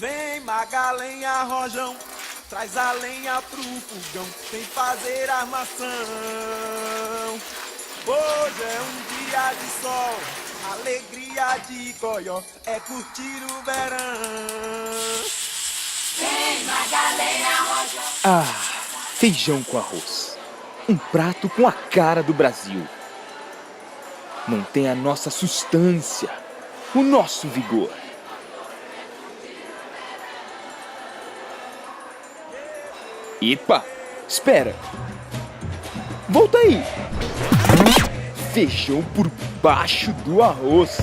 Vem Magalenha Rojão, traz a lenha pro fogão, sem fazer armação. Hoje é um dia de sol, alegria de goió, é curtir o verão. Vem Magalenha Rojão. Ah, feijão com arroz. Um prato com a cara do Brasil. Não tem a nossa sustância, o nosso vigor. Epa, espera. Volta aí. Feijão por baixo do arroz.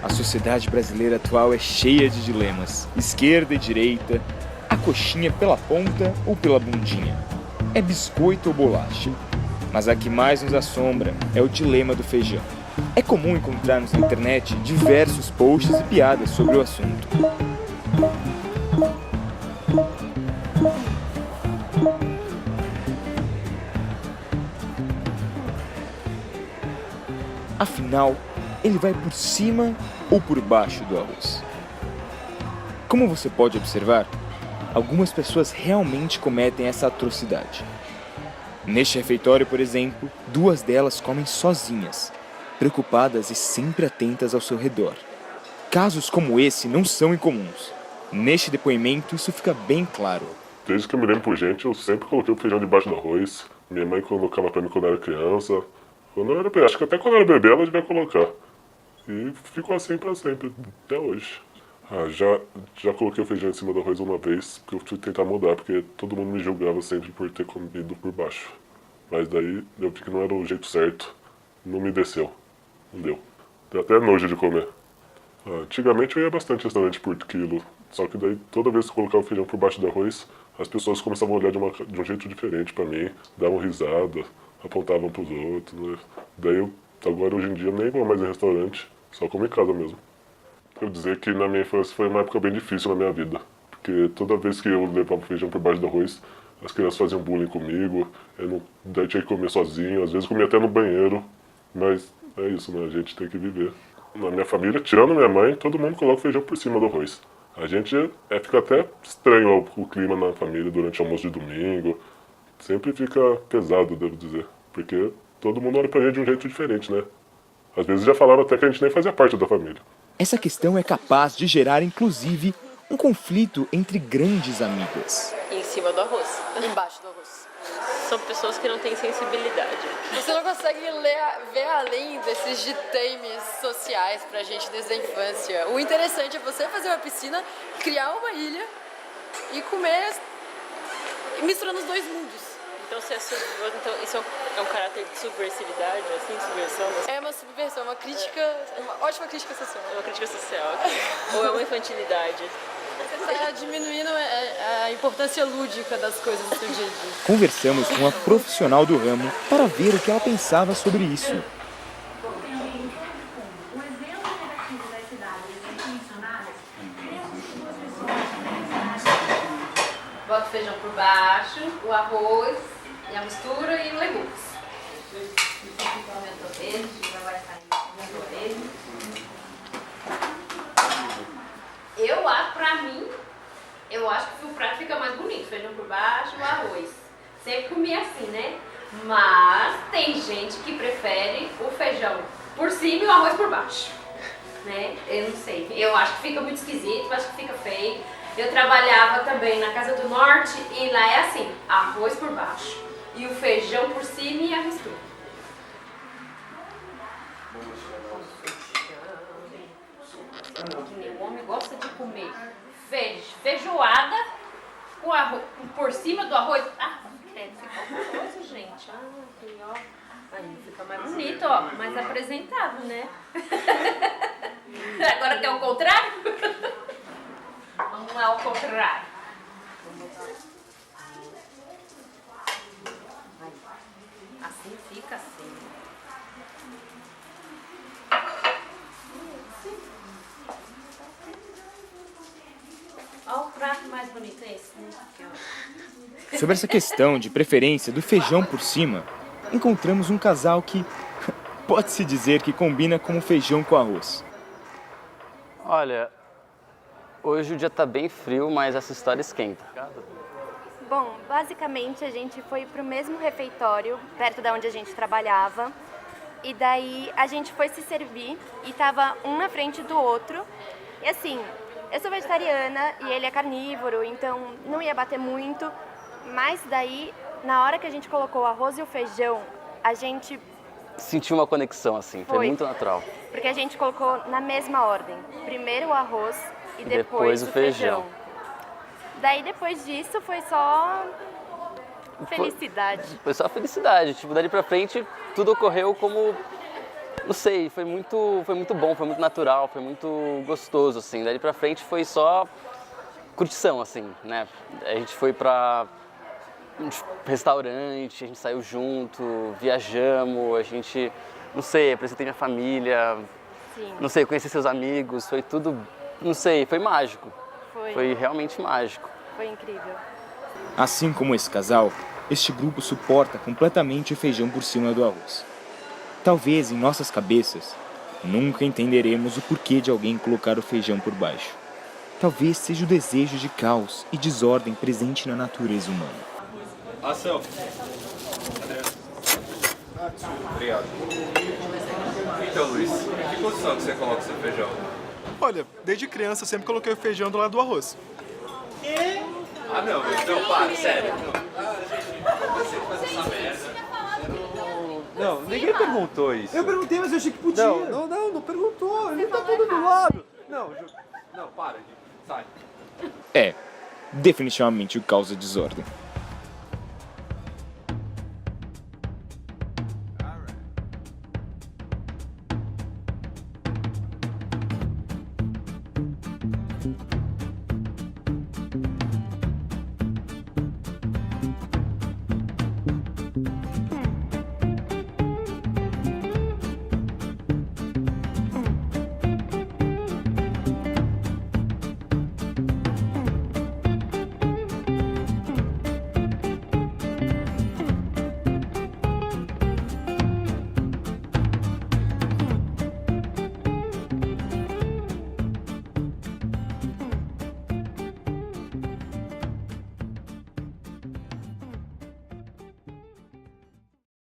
A sociedade brasileira atual é cheia de dilemas. Esquerda e direita, a coxinha pela ponta ou pela bundinha. É biscoito ou bolacha. Mas a que mais nos assombra é o dilema do feijão. É comum encontrarmos na internet diversos posts e piadas sobre o assunto. Afinal, ele vai por cima ou por baixo do arroz? Como você pode observar, algumas pessoas realmente cometem essa atrocidade. Neste refeitório, por exemplo, 2 delas comem sozinhas, preocupadas e sempre atentas ao seu redor. Casos como esse não são incomuns. Neste depoimento, isso fica bem claro. Desde que eu me lembro por gente, eu sempre coloquei o feijão debaixo do arroz. Minha mãe colocava pra mim quando eu era criança. Acho que até quando eu era bebê ela devia colocar. E ficou assim pra sempre, até hoje. Já coloquei o feijão em cima do arroz uma vez, porque eu fui tentar mudar, porque todo mundo me julgava sempre por ter comido por baixo. Mas daí eu vi que não era o jeito certo, não me desceu, não deu. Deu até nojo de comer. Antigamente eu ia bastante restaurante por quilo, só que daí toda vez que eu colocava o feijão por baixo do arroz, as pessoas começavam a olhar de um jeito diferente pra mim, davam risada, apontavam pros outros, né? Daí agora hoje em dia nem vou mais em restaurante, só como em casa mesmo. Eu dizer que na minha infância foi uma época bem difícil na minha vida, porque toda vez que eu levava feijão por baixo do arroz, as crianças faziam bullying comigo, daí tinha que comer sozinho, às vezes comia até no banheiro, mas é isso, né? A gente tem que viver. Na minha família, tirando minha mãe, todo mundo coloca feijão por cima do arroz. A gente fica até estranho o clima na família durante o almoço de domingo, sempre fica pesado, devo dizer, porque todo mundo olha pra gente de um jeito diferente, né? Às vezes já falaram até que a gente nem fazia parte da família. Essa questão é capaz de gerar, inclusive, um conflito entre grandes amigas. Em cima do arroz. Embaixo do arroz. São pessoas que não têm sensibilidade. Você não consegue ver além desses ditames sociais pra gente desde a infância. O interessante é você fazer uma piscina, criar uma ilha e comer misturando os dois mundos. Então, isso é um caráter de subversividade, assim, subversão? É uma subversão, uma crítica, uma ótima crítica social. É uma crítica social, okay. Ou é uma infantilidade? Você está diminuindo a importância lúdica das coisas do seu dia a dia. Conversamos com uma profissional do ramo para ver o que ela pensava sobre isso. Bota o feijão por baixo, o arroz e a mistura e legumes. Aumentou ele, já vai sair. Aumentou ele. Pra mim, eu acho que o prato fica mais bonito. Feijão por baixo, o arroz. Sempre comia assim, né? Mas tem gente que prefere o feijão por cima e o arroz por baixo. Né? Eu não sei. Eu acho que fica muito esquisito, acho que fica feio. Eu trabalhava também na Casa do Norte e lá é assim, arroz por baixo e o feijão por cima e a mistura. O homem gosta de comer feijoada com arroz, por cima do arroz. Ah, fica gostoso, gente. Ah, aqui, ó. Aí fica mais bonito, ó, mais apresentável, né? Agora tem o contrário? Vamos lá ao contrário. Assim fica assim. Olha o prato mais bonito esse, né? Sobre essa questão de preferência do feijão por cima, encontramos um casal que pode-se dizer que combina como feijão com arroz. Olha, Hoje o dia tá bem frio, mas essa história esquenta. Bom, basicamente a gente foi pro mesmo refeitório, perto da onde a gente trabalhava, e daí a gente foi se servir e tava um na frente do outro. E assim, eu sou vegetariana e ele é carnívoro, então não ia bater muito, mas daí, na hora que a gente colocou o arroz e o feijão, a gente... Senti uma conexão, assim, foi muito natural. Porque a gente colocou na mesma ordem, primeiro o arroz e depois o feijão. Daí depois disso foi só felicidade. Foi só felicidade, tipo, dali pra frente tudo ocorreu como, não sei, foi muito bom, foi muito natural, foi muito gostoso, assim. Dali pra frente foi só curtição, assim, né? A gente foi pra restaurante, a gente saiu junto, viajamos, a gente, não sei, apresentei minha família, Sim. Não sei, conheci seus amigos, foi tudo, não sei, foi mágico. Foi realmente mágico. Foi incrível. Assim como esse casal, este grupo suporta completamente o feijão por cima do arroz. Talvez em nossas cabeças, nunca entenderemos o porquê de alguém colocar o feijão por baixo. Talvez seja o desejo de caos e desordem presente na natureza humana. Ação. Obrigado. Então, Luiz, que posição que você coloca o seu feijão? Olha, desde criança eu sempre coloquei o feijão do lado do arroz. Ah, não, para, sério. Você faz essa merda. Não, ninguém perguntou isso. Eu perguntei, mas eu achei que podia. Não perguntou. Ele tá tudo do lado. Não, para, sai. É, definitivamente o caos e desordem.